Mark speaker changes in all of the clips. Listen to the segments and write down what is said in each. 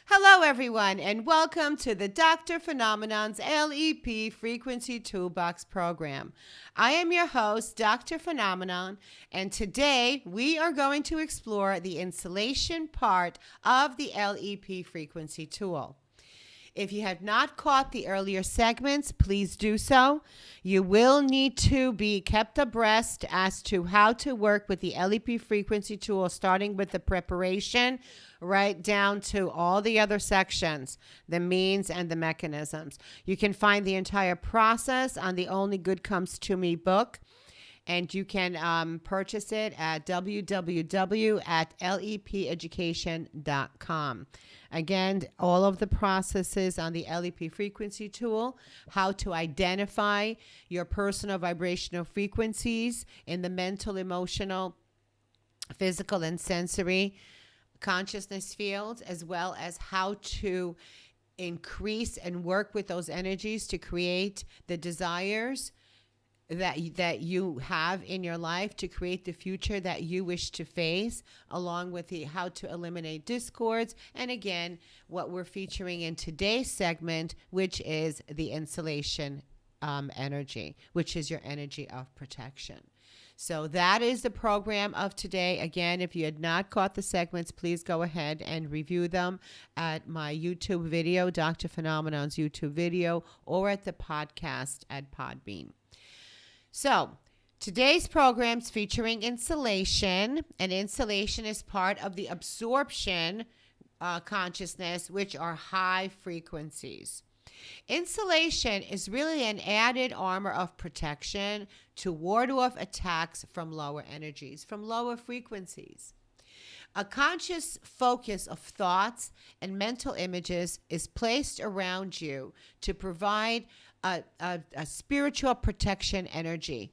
Speaker 1: Hello, everyone, and welcome to the Dr. Phenomenon's LEP Frequency Toolbox program. I am your host, Dr. Phenomenon, and today we are going to explore the insulation part of the LEP Frequency Tool. If you have not caught the earlier segments, please do so. You will need to be kept abreast as to how to work with the LEP frequency tool, starting with the preparation right down to all the other sections, the means and the mechanisms. You can find the entire process on the Only Good Comes to Me book. And you can purchase it at www.lepeducation.com. Again, all of the processes on the LEP frequency tool, how to identify your personal vibrational frequencies in the mental, emotional, physical, and sensory consciousness fields, as well as how to increase and work with those energies to create the desires that you have in your life, to create the future that you wish to face, along with the how to eliminate discords, and again, what we're featuring in today's segment, which is the insulation energy, which is your energy of protection. So that is the program of today. Again, if you had not caught the segments, please go ahead and review them at my YouTube video, Dr. Phenomenon's YouTube video, or at the podcast at Podbean. So, today's program is featuring insulation, and insulation is part of the absorption consciousness, which are high frequencies. Insulation is really an added armor of protection to ward off attacks from lower energies, from lower frequencies. A conscious focus of thoughts and mental images is placed around you to provide a spiritual protection energy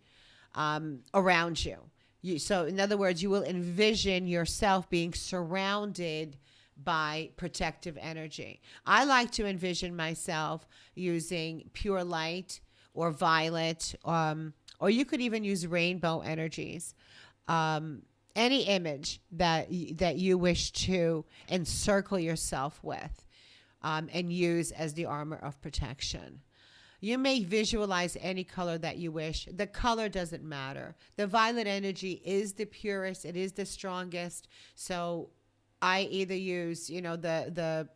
Speaker 1: around you. So, in other words, you will envision yourself being surrounded by protective energy. I like to envision myself using pure light or violet, or you could even use rainbow energies. Any image that you wish to encircle yourself with and use as the armor of protection. You may visualize any color that you wish. The color doesn't matter. The violet energy is the purest. It is the strongest. So I either use, the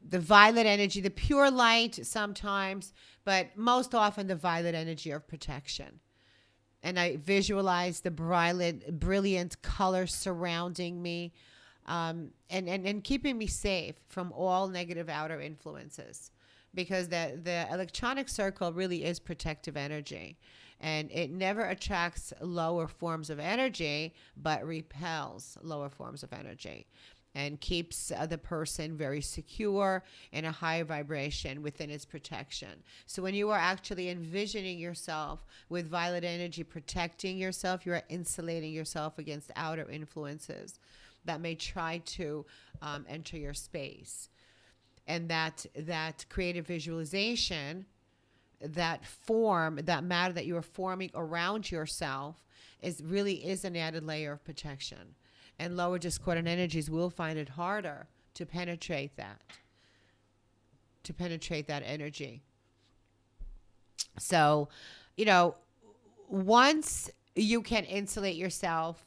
Speaker 1: violet energy, the pure light sometimes, but most often the violet energy of protection. And I visualize the brilliant color surrounding me and keeping me safe from all negative outer influences. Because the electronic circle really is protective energy, and it never attracts lower forms of energy, but repels lower forms of energy and keeps the person very secure in a high vibration within its protection. So when you are actually envisioning yourself with violet energy protecting yourself, you are insulating yourself against outer influences that may try to enter your space. And that creative visualization, that form, that matter that you are forming around yourself is an added layer of protection. And lower discordant energies will find it harder to penetrate that energy. So, once you can insulate yourself,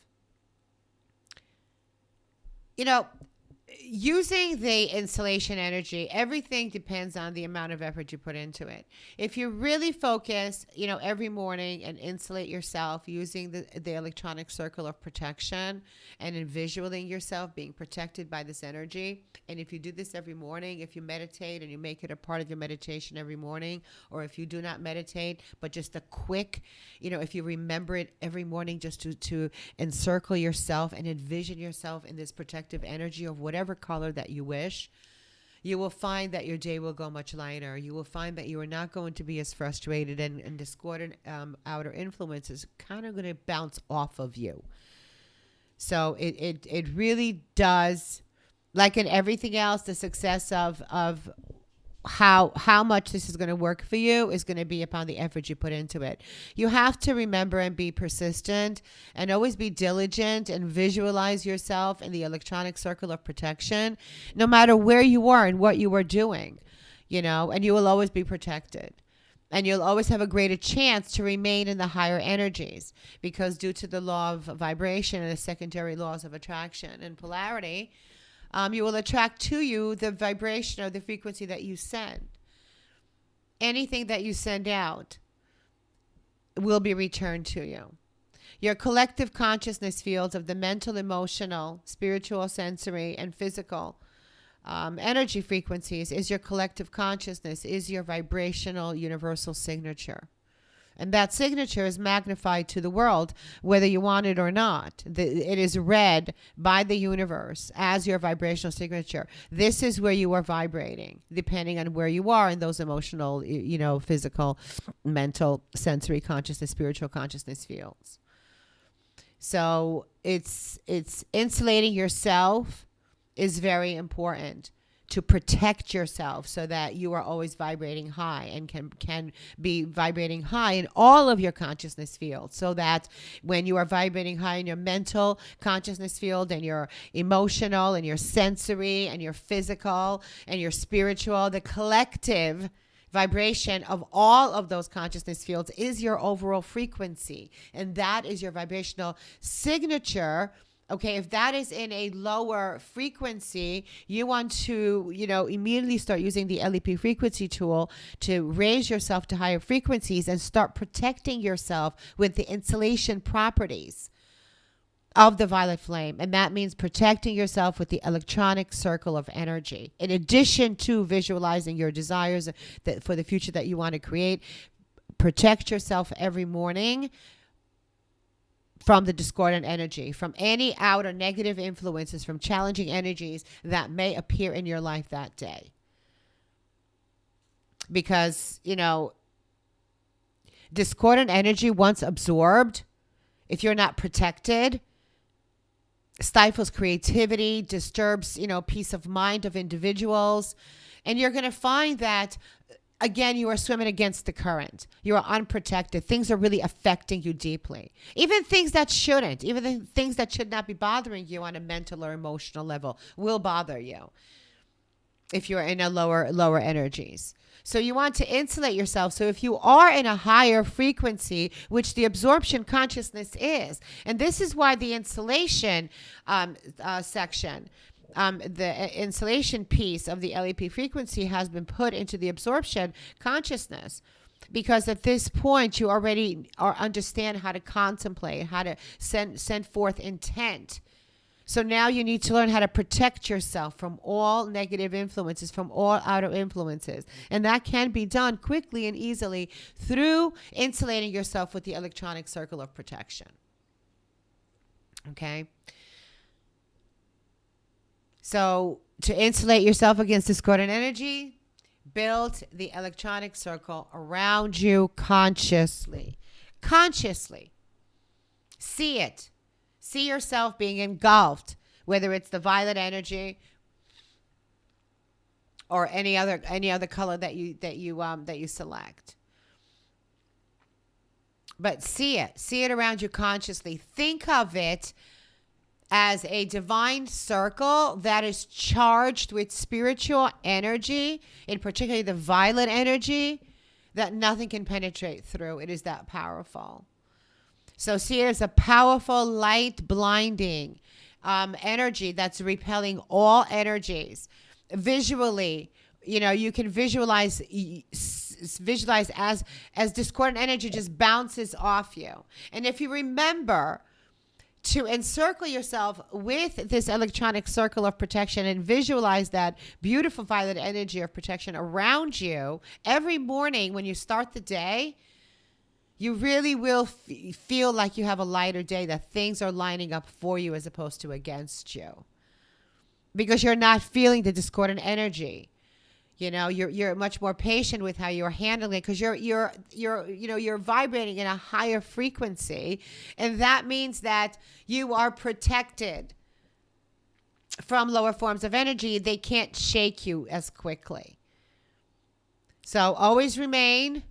Speaker 1: using the insulation energy, everything depends on the amount of effort you put into it. If you really focus, every morning and insulate yourself using the electronic circle of protection and envisioning yourself being protected by this energy, and if you do this every morning, if you meditate and you make it a part of your meditation every morning, or if you do not meditate, but just a quick, if you remember it every morning, just to encircle yourself and envision yourself in this protective energy of whatever color that you wish, you will find that your day will go much lighter. You will find that you are not going to be as frustrated, and discordant outer influences kind of going to bounce off of you. So it really does, like in everything else, the success of how much this is going to work for you is going to be upon the effort you put into it. You have to remember and be persistent and always be diligent and visualize yourself in the electronic circle of protection, no matter where you are and what you are doing, and you will always be protected. And you'll always have a greater chance to remain in the higher energies, because due to the law of vibration and the secondary laws of attraction and polarity, you will attract to you the vibration or the frequency that you send. Anything that you send out will be returned to you. Your collective consciousness fields of the mental, emotional, spiritual, sensory, and physical energy frequencies is your collective consciousness, is your vibrational universal signature. And that signature is magnified to the world, whether you want it or not. It is read by the universe as your vibrational signature. This is where you are vibrating, depending on where you are in those emotional, physical, mental, sensory consciousness, spiritual consciousness fields. So it's insulating yourself is very important, to protect yourself so that you are always vibrating high and can be vibrating high in all of your consciousness fields, so that when you are vibrating high in your mental consciousness field and your emotional and your sensory and your physical and your spiritual, the collective vibration of all of those consciousness fields is your overall frequency, and that is your vibrational signature. Okay, if that is in a lower frequency, you want to, immediately start using the LEP frequency tool to raise yourself to higher frequencies and start protecting yourself with the insulation properties of the violet flame. And that means protecting yourself with the electronic circle of energy. In addition to visualizing your desires for the future that you want to create, protect yourself every morning from the discordant energy, from any outer negative influences, from challenging energies that may appear in your life that day. Because, discordant energy, once absorbed, if you're not protected, stifles creativity, disturbs, peace of mind of individuals. And you're going to find that, again, you are swimming against the current. You are unprotected. Things are really affecting you deeply. Even things that shouldn't, even the things that should not be bothering you on a mental or emotional level will bother you if you're in a lower energies. So you want to insulate yourself. So if you are in a higher frequency, which the absorption consciousness is, and this is why the insulation section, the insulation piece of the LEP frequency has been put into the absorption consciousness, because at this point you already understand how to contemplate, how to send forth intent. So now you need to learn how to protect yourself from all negative influences, from all outer influences. And that can be done quickly and easily through insulating yourself with the electronic circle of protection. Okay? So to insulate yourself against discordant energy, build the electronic circle around you consciously. Consciously. See it. See yourself being engulfed, whether it's the violet energy or any other color that you select. But see it around you consciously. Think of it as a divine circle that is charged with spiritual energy, in particular the violet energy, that nothing can penetrate through. It is that powerful. So see it as a powerful, light, blinding energy that's repelling all energies. Visually, you can visualize as discordant energy just bounces off you. And if you remember to encircle yourself with this electronic circle of protection and visualize that beautiful violet energy of protection around you every morning when you start the day, you really will feel like you have a lighter day, that things are lining up for you as opposed to against you, because you're not feeling the discordant energy. You're much more patient with how you're handling it, because you're vibrating in a higher frequency, and that means that you are protected from lower forms of energy. They can't shake you as quickly. So always remain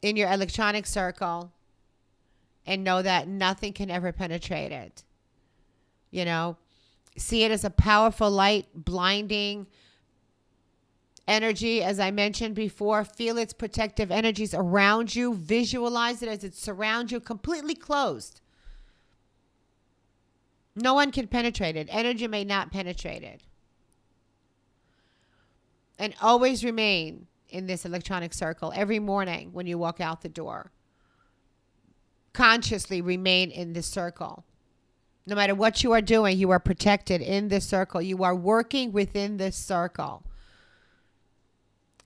Speaker 1: in your electronic circle and know that nothing can ever penetrate it. You know, see it as a powerful light, blinding energy. As I mentioned before, feel its protective energies around you. Visualize it as it surrounds you, completely closed. No one can penetrate it. Energy may not penetrate it. And always remain in this electronic circle every morning when you walk out the door. Consciously remain in this circle. No matter what you are doing, you are protected in this circle. You are working within this circle.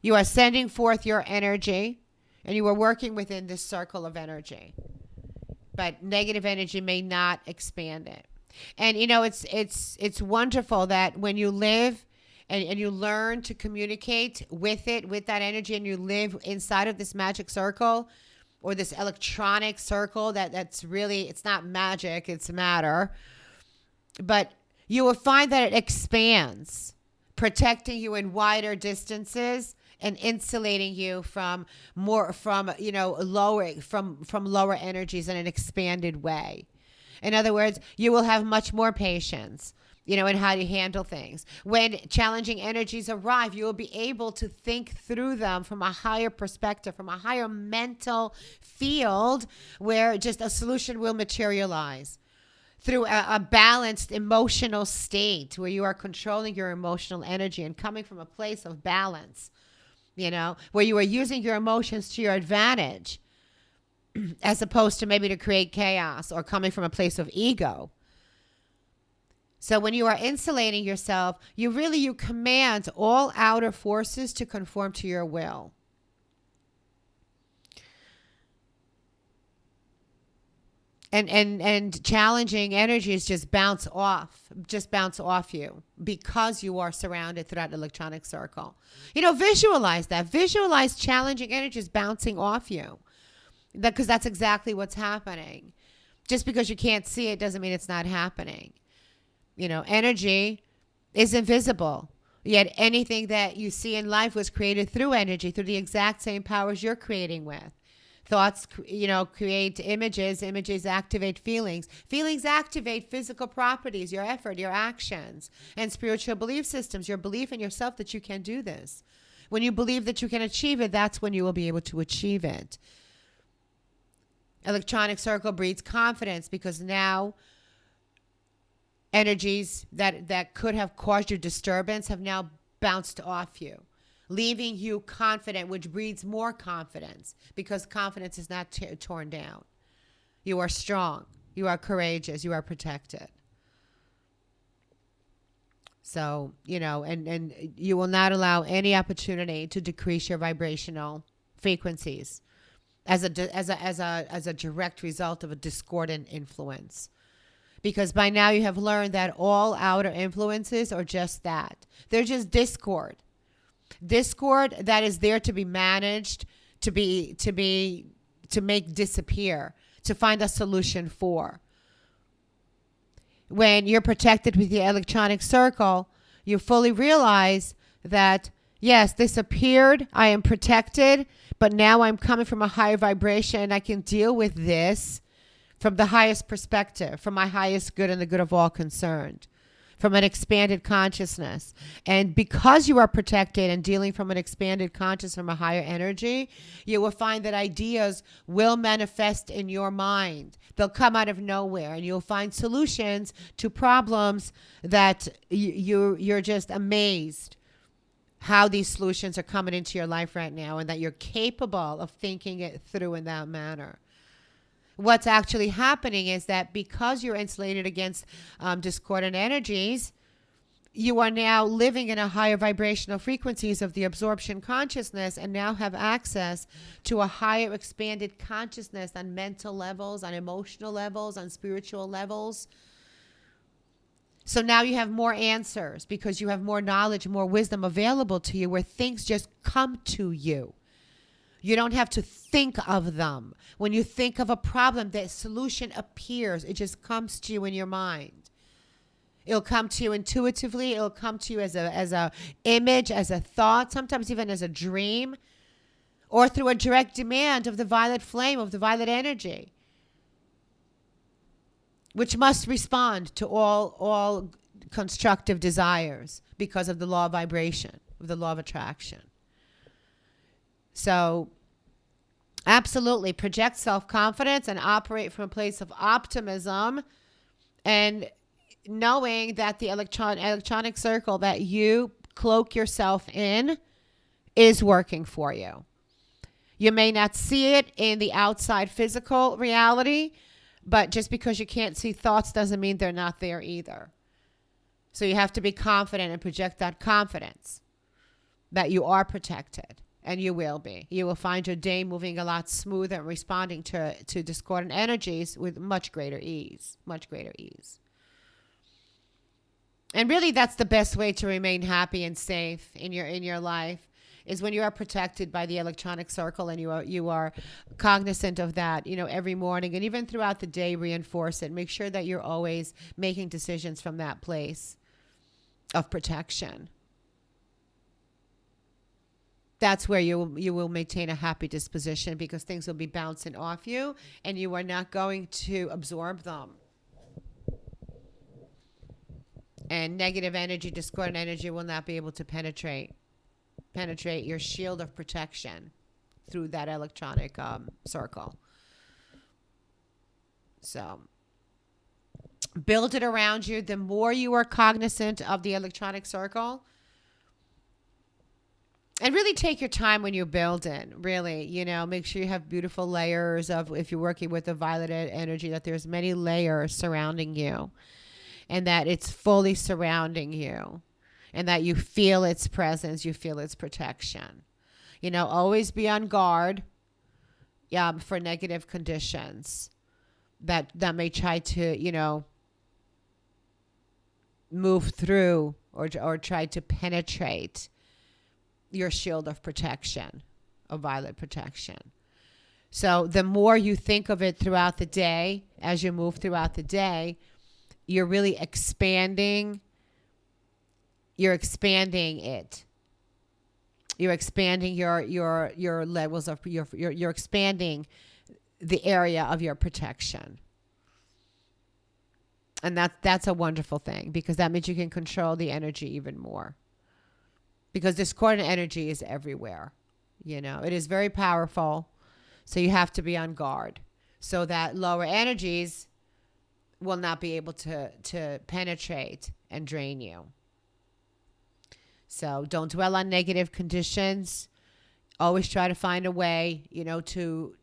Speaker 1: You are sending forth your energy, and you are working within this circle of energy. But negative energy may not expand it. And you know, it's wonderful that when you live and you learn to communicate with it, with that energy, and you live inside of this magic circle or this electronic circle that's really, it's not magic, it's matter. But you will find that it expands, protecting you in wider distances and insulating you from lower energies in an expanded way. In other words, you will have much more patience, in how you handle things. When challenging energies arrive, you will be able to think through them from a higher perspective, from a higher mental field where just a solution will materialize through a balanced emotional state where you are controlling your emotional energy and coming from a place of balance, where you are using your emotions to your advantage as opposed to maybe to create chaos or coming from a place of ego. So when you are insulating yourself, you command all outer forces to conform to your will. And challenging energies just bounce off you because you are surrounded throughout the electronic circle. Visualize that. Visualize challenging energies bouncing off you. Because that's exactly what's happening. Just because you can't see it doesn't mean it's not happening. Energy is invisible. Yet anything that you see in life was created through energy, through the exact same powers you're creating with. Thoughts, create images. Images activate feelings. Feelings activate physical properties, your effort, your actions, and spiritual belief systems, your belief in yourself that you can do this. When you believe that you can achieve it, that's when you will be able to achieve it. Electronic circle breeds confidence because now energies that could have caused you disturbance have now bounced off you, leaving you confident, which breeds more confidence because confidence is not torn down. You are strong. You are courageous. You are protected. So, and you will not allow any opportunity to decrease your vibrational frequencies as a direct result of a discordant influence. Because by now you have learned that all outer influences are just that. They're just discord. Discord that is there to be managed, to make disappear, to find a solution for. When you're protected with the electronic circle, you fully realize that, yes, this appeared, I am protected, but now I'm coming from a higher vibration and I can deal with this from the highest perspective, from my highest good and the good of all concerned, from an expanded consciousness. And because you are protected and dealing from an expanded consciousness, from a higher energy, you will find that ideas will manifest in your mind. They'll come out of nowhere and you'll find solutions to problems that you're just amazed how these solutions are coming into your life right now and that you're capable of thinking it through in that manner. What's actually happening is that because you're insulated against discordant energies, you are now living in a higher vibrational frequencies of the absorption consciousness and now have access to a higher expanded consciousness on mental levels, on emotional levels, on spiritual levels. So now you have more answers because you have more knowledge, more wisdom available to you where things just come to you. You don't have to think of them. When you think of a problem, the solution appears. It just comes to you in your mind. It'll come to you intuitively. It'll come to you as a image, as a thought, sometimes even as a dream, or through a direct demand of the violet flame, of the violet energy, which must respond to all constructive desires because of the law of vibration, of the law of attraction. So absolutely project self-confidence and operate from a place of optimism, and knowing that the electronic circle that you cloak yourself in is working for you. You may not see it in the outside physical reality, but just because you can't see thoughts doesn't mean they're not there either. So you have to be confident and project that confidence that you are protected, and you will be. You will find your day moving a lot smoother and responding to discordant energies with much greater ease, much greater ease. And really, that's the best way to remain happy and safe in your life, is when you are protected by the electronic circle, and you are cognizant of that, every morning, and even throughout the day. Reinforce it. Make sure that you're always making decisions from that place of protection. That's where you will maintain a happy disposition, because things will be bouncing off you, and you are not going to absorb them. And negative energy, discordant energy, will not be able to penetrate your shield of protection through that electronic circle. So build it around you. The more you are cognizant of the electronic circle, and really take your time when you build it. Really, make sure you have beautiful layers of, if you're working with the violet energy, that there's many layers surrounding you, and that it's fully surrounding you, and that you feel its presence, you feel its protection. Always be on guard for negative conditions that may try to, move through or try to penetrate your shield of protection, of violet protection. So the more you think of it throughout the day, as you move throughout the day, you're really expanding. You're expanding it. You're expanding your levels of you're expanding the area of your protection. And that's a wonderful thing, because that means you can control the energy even more. Because discordant energy is everywhere. It is very powerful. So you have to be on guard, so that lower energies will not be able to penetrate and drain you. So don't dwell on negative conditions. Always try to find a way, to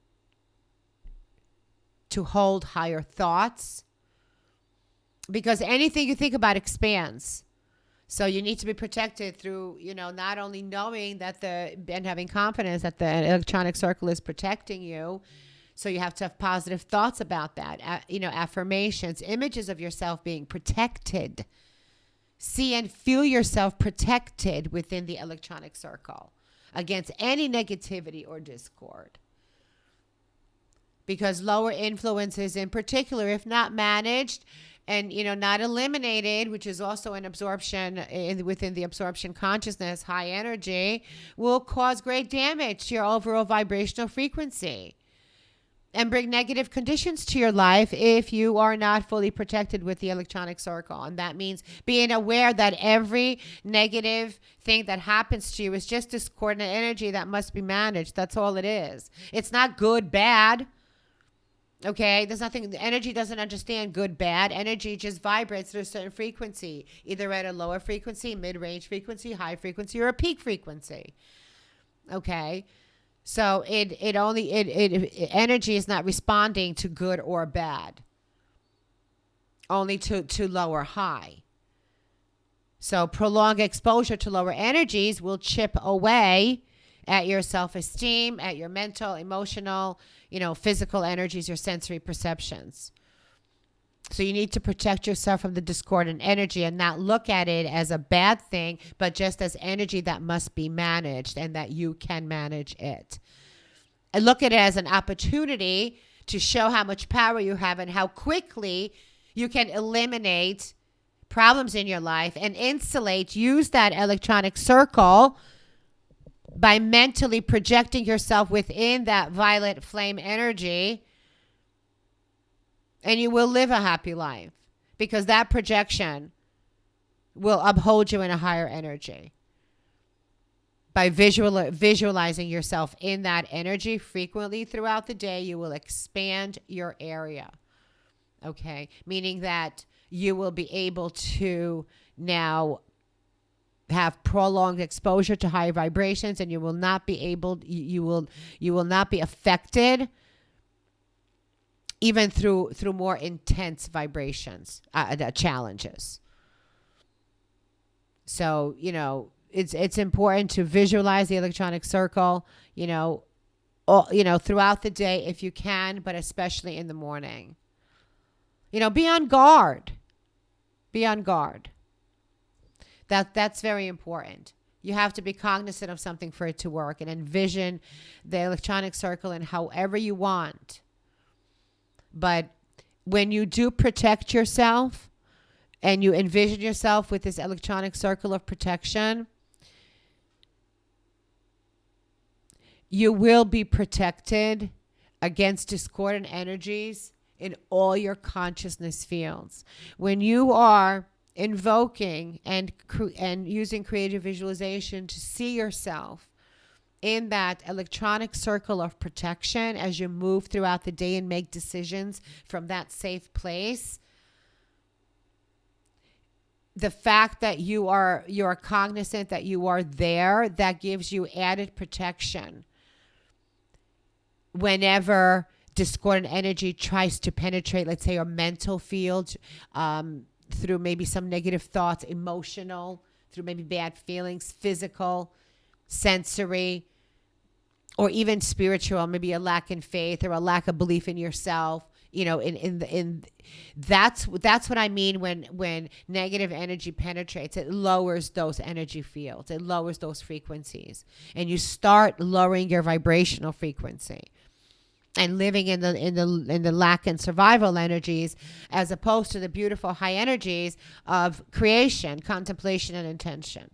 Speaker 1: hold higher thoughts, because anything you think about expands. So you need to be protected through, not only knowing and having confidence that the electronic circle is protecting you. So you have to have positive thoughts about that. Affirmations, images of yourself being protected. See and feel yourself protected within the electronic circle against any negativity or discord. Because lower influences in particular, if not managed and, not eliminated, which is also an absorption within the absorption consciousness, high energy, will cause great damage to your overall vibrational frequency and bring negative conditions to your life if you are not fully protected with the electronic circle. And that means being aware that every negative thing that happens to you is just discordant energy that must be managed. That's all it is. It's not good, bad. Okay, there's nothing, the energy doesn't understand good, bad. Energy just vibrates at a certain frequency, either at a lower frequency, mid-range frequency, high frequency, or a peak frequency. Okay, so energy is not responding to good or bad, only to low or high. So prolonged exposure to lower energies will chip away at your self-esteem, at your mental, emotional, physical energies, your sensory perceptions. So you need to protect yourself from the discordant energy and not look at it as a bad thing, but just as energy that must be managed and that you can manage it. And look at it as an opportunity to show how much power you have and how quickly you can eliminate problems in your life. And insulate, use that electronic circle by mentally projecting yourself within that violet flame energy, and you will live a happy life, because that projection will uphold you in a higher energy. By visualizing yourself in that energy frequently throughout the day, you will expand your area. Okay? Meaning that you will be able to now have prolonged exposure to higher vibrations, and you will not be able, you will not be affected even through more intense vibrations, challenges. So, it's important to visualize the electronic circle, throughout the day if you can, but especially in the morning. Be on guard. Be on guard. That's very important. You have to be cognizant of something for it to work, and envision the electronic circle in however you want. But when you do protect yourself and you envision yourself with this electronic circle of protection, you will be protected against discordant energies in all your consciousness fields. When you are invoking and using creative visualization to see yourself in that electronic circle of protection as you move throughout the day and make decisions from that safe place, the fact that you're cognizant that you are there, that gives you added protection whenever discordant energy tries to penetrate, let's say, your mental field, through maybe some negative thoughts, emotional, through maybe bad feelings, physical, sensory, or even spiritual, maybe a lack in faith or a lack of belief in yourself. That's what I mean when negative energy penetrates. It lowers those energy fields. It lowers those frequencies, and you start lowering your vibrational frequency and living in the lack and survival energies, as opposed to the beautiful high energies of creation, contemplation, and intention.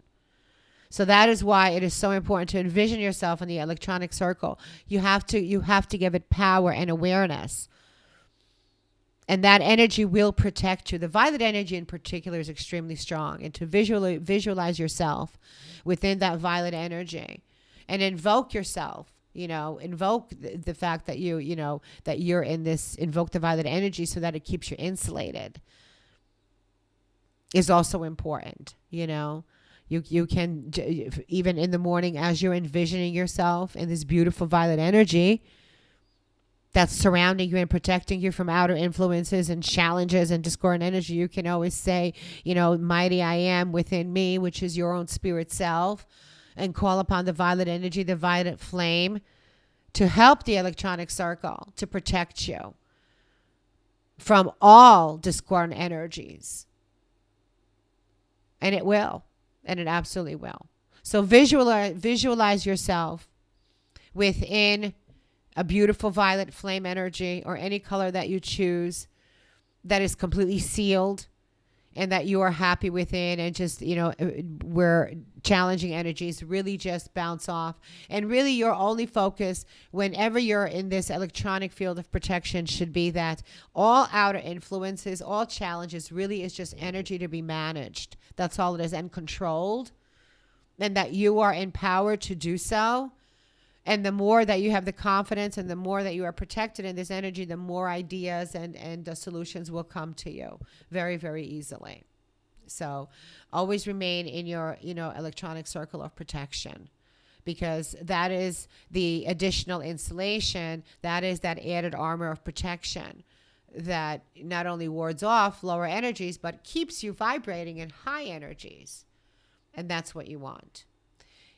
Speaker 1: So that is why it is so important to envision yourself in the electronic circle. You have to give it power and awareness. And that energy will protect you. The violet energy in particular is extremely strong. And to visualize yourself within that violet energy and invoke yourself. Invoke the fact that that you're in this, invoke the violet energy so that it keeps you insulated, is also important. You can, even in the morning, as you're envisioning yourself in this beautiful violet energy that's surrounding you and protecting you from outer influences and challenges and discordant energy, you can always say, mighty I am within me, which is your own spirit self, and call upon the violet energy, the violet flame, to help the electronic circle to protect you from all discordant energies. And it will. And it absolutely will. So visualize yourself within a beautiful violet flame energy, or any color that you choose, that is completely sealed and that you are happy within, and just, where challenging energies really just bounce off. And really your only focus whenever you're in this electronic field of protection should be that all outer influences, all challenges really is just energy to be managed. That's all it is, and controlled, and that you are empowered to do so. And the more that you have the confidence and the more that you are protected in this energy, the more ideas and the solutions will come to you very, very easily. So always remain in your, electronic circle of protection, because that is the additional insulation. That is that added armor of protection that not only wards off lower energies, but keeps you vibrating in high energies. And that's what you want.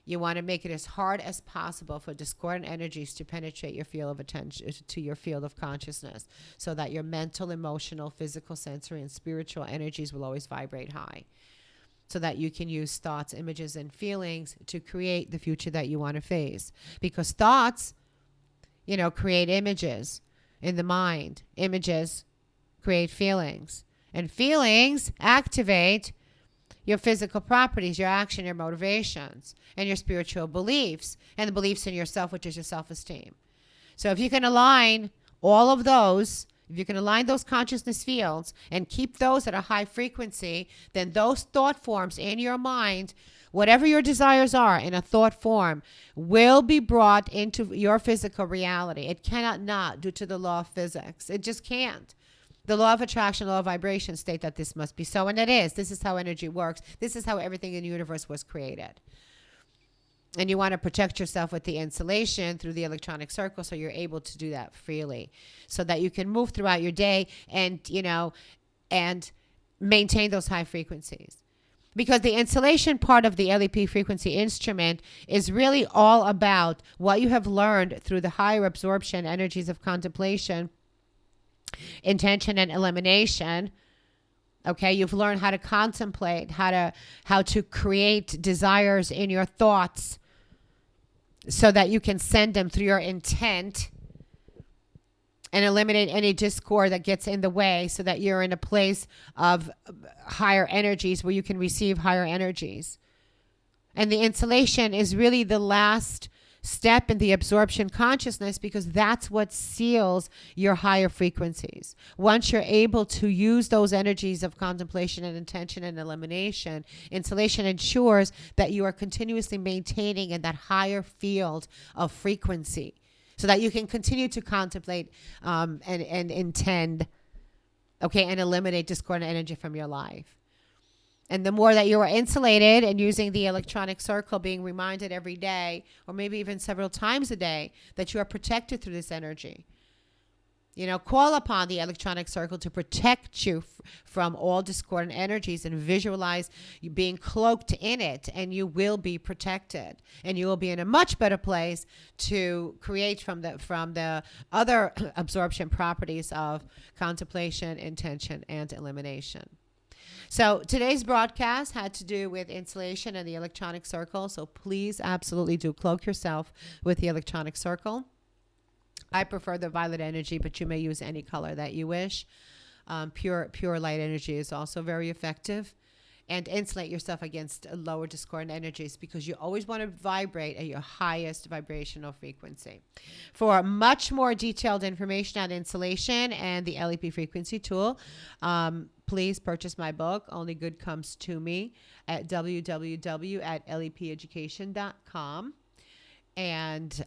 Speaker 1: You want to make it as hard as possible for discordant energies to penetrate your field of attention, to your field of consciousness, so that your mental, emotional, physical, sensory, and spiritual energies will always vibrate high, so that you can use thoughts, images, and feelings to create the future that you want to face. Because thoughts, create images in the mind. Images create feelings. And feelings activate your physical properties, your action, your motivations, and your spiritual beliefs, and the beliefs in yourself, which is your self-esteem. So if you can align all of those, if you can align those consciousness fields and keep those at a high frequency, then those thought forms in your mind, whatever your desires are in a thought form, will be brought into your physical reality. It cannot not, due to the law of physics. It just can't. The law of attraction, law of vibration state that this must be so, and it is. This is how energy works. This is how everything in the universe was created. And you want to protect yourself with the insulation through the electronic circle, so you're able to do that freely, so that you can move throughout your day and, and maintain those high frequencies. Because the insulation part of the LEP frequency instrument is really all about what you have learned through the higher absorption energies of contemplation, intention, and elimination. Okay, you've learned how to contemplate, how to create desires in your thoughts so that you can send them through your intent and eliminate any discord that gets in the way, so that you're in a place of higher energies where you can receive higher energies. And the insulation is really the last step in the absorption consciousness, because that's what seals your higher frequencies. Once you're able to use those energies of contemplation and intention and elimination, insulation ensures that you are continuously maintaining in that higher field of frequency, so that you can continue to contemplate and intend, okay, and eliminate discordant energy from your life. And the more that you are insulated and using the electronic circle, being reminded every day, or maybe even several times a day, that you are protected through this energy. Call upon the electronic circle to protect you from all discordant energies, and visualize you being cloaked in it, and you will be protected, and you will be in a much better place to create from the other absorption properties of contemplation, intention, and elimination. So today's broadcast had to do with insulation and the electronic circle. So please absolutely do cloak yourself with the electronic circle. I prefer the violet energy, but you may use any color that you wish. Pure light energy is also very effective. And insulate yourself against lower discordant energies, because you always want to vibrate at your highest vibrational frequency. For much more detailed information on insulation and the LEP frequency tool, please purchase my book, Only Good Comes to Me, at www.lepeducation.com. And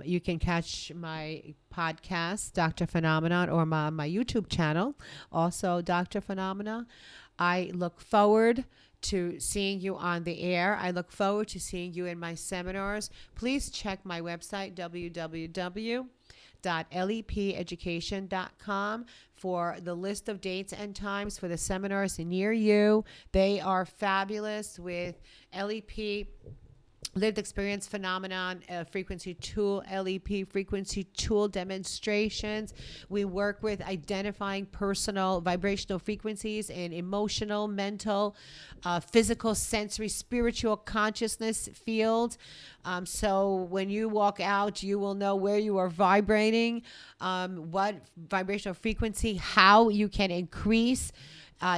Speaker 1: you can catch my podcast, Dr. Phenomenon, or my YouTube channel, also Dr. Phenomena. I look forward to seeing you on the air. I look forward to seeing you in my seminars. Please check my website, www.lepeducation.com, for the list of dates and times for the seminars near you. They are fabulous, with LEP lived experience phenomenon frequency tool, LEP frequency tool demonstrations. We work with identifying personal vibrational frequencies in emotional, mental, physical, sensory, spiritual consciousness fields. So when you walk out, you will know where you are vibrating, what vibrational frequency, how you can increase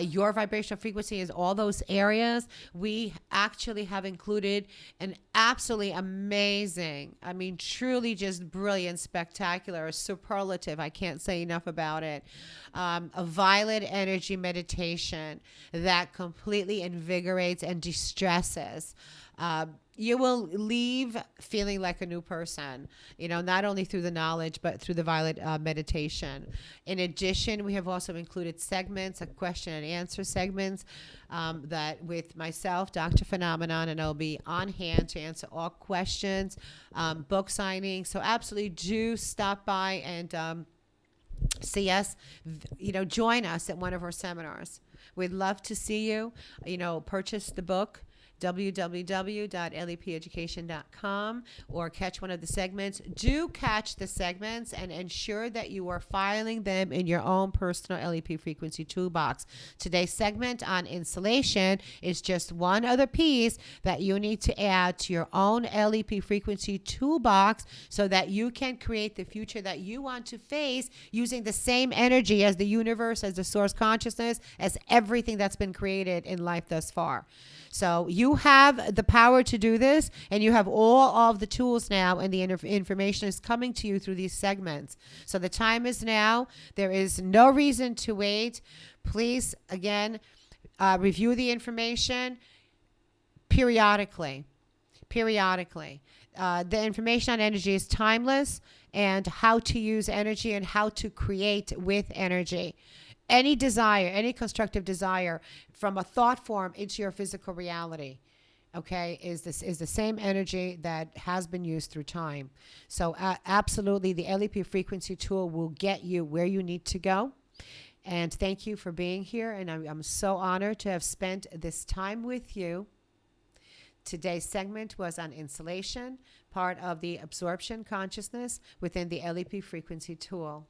Speaker 1: your vibrational frequency is all those areas. We actually have included an absolutely amazing, truly just brilliant, spectacular, superlative, I can't say enough about it, a violet energy meditation that completely invigorates and de-stresses. You will leave feeling like a new person, not only through the knowledge, but through the violet meditation. In addition, we have also included segments, a question and answer segments, that with myself, Dr. Phenomenon, and I'll be on hand to answer all questions, book signing. So absolutely do stop by and see us, join us at one of our seminars. We'd love to see you, purchase the book, www.lepeducation.com, or catch one of the segments. Do catch the segments and ensure that you are filing them in your own personal LEP frequency toolbox. Today's segment on insulation is just one other piece that you need to add to your own LEP frequency toolbox so that you can create the future that you want to face using the same energy as the universe, as the source consciousness, as everything that's been created in life thus far. So you have the power to do this, and you have all of the tools now, and the information is coming to you through these segments. So the time is now. There is no reason to wait. Please, again, review the information periodically. The information on energy is timeless, and how to use energy and how to create with energy. Any desire, any constructive desire from a thought form into your physical reality, okay, is the same energy that has been used through time. So absolutely, the LEP frequency tool will get you where you need to go. And thank you for being here. And I'm so honored to have spent this time with you. Today's segment was on insulation, part of the absorption consciousness within the LEP frequency tool.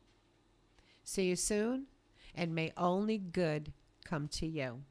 Speaker 1: See you soon, and may only good come to you.